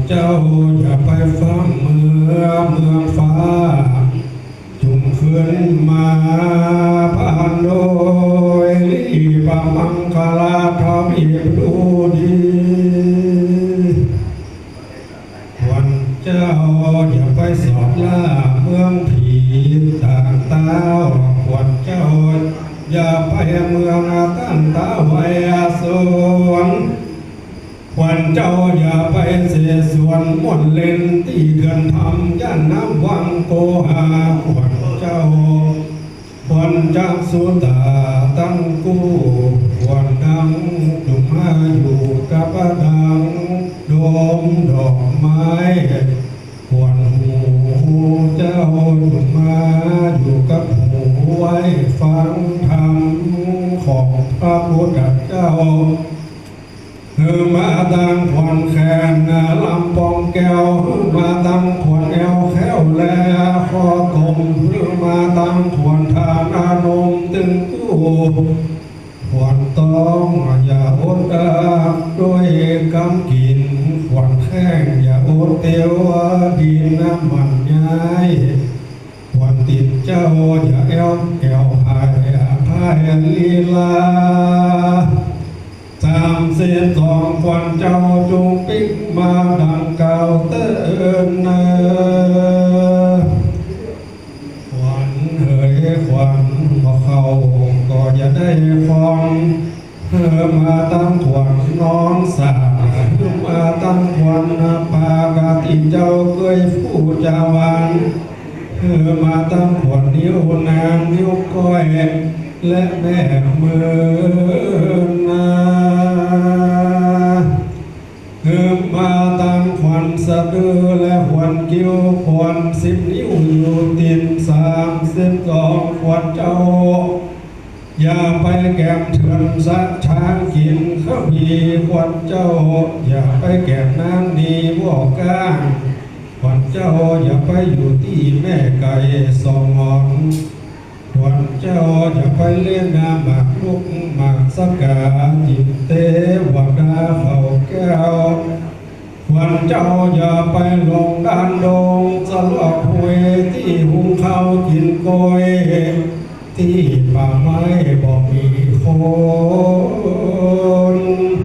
เจ้าอย่าไปฟังเมืองฟ้าจุงขึ้นมาผ่านโดยรีบมังคลาทวีปดูดีวันเจ้าอย่าไปสอบล่าเมืองผีต่างตาวันเจ้าอย่าไปเมืองตั้งตาไว้สวนวันเจ้าอย่าไปเสียส่วนม่วนเล่นที่เดือนทำย่านน้ำวังโกหาวันเจ้าวันจากสุตาตั้งกู้วันดังจุมาอยู่กับดังโดมดอกไม้วันหูเจ้าจุมาอยู่กับหูไว้ฟังธรรมของพระพุทธเจ้ามาตั้งขวัญแขนลำปองแก้วมาตั้งขวัญแอวแค้วแลคอกลมมาตั้งขวัญทานอานมตึงกู้ขวัญต้องอย่าอดด้วยกำกินขวัญแข้งอย่าอดเตียวดินน้ำมันย้ายขวัญติดเจ้าอย่าแอวแก้วหายพายลีลาสามเสียสองควันเจ้าจงปิกมาดังเก่าเตือนควันเฮยควันพอเข้าก็อย่าได้ฟังมาตั้งขวัญนอนสามาตั้งขวัญปากาติเจ้าเคยผู้จาวันมาตั้งขวัญนิ้วนางนิ้วก้อยและแม่มือนามาตั้งขวัญสะดือและขวัญกิ้วขวัญ10 นิ้วอยู่ติน32ขวัญเจ้าอย่าไปแก้มเถื่อนสักช้างกินข้าวมีขวัญเจ้าอย่าไปแก้มนางนีบอกก้างขวัญเจ้าอย่าไปอยู่ที่แม่ไก่สองงอนขวัญเจ้าอย่าไปเล่นน้ำหมากลุกหมากสกาจิตเตวัดาเฝ้าแก้วขวัญเจ้าอย่าไปลงด้านดงสลอกหวยที่หุงข้าวกินกอยที่ป่าไม้บ่มีโค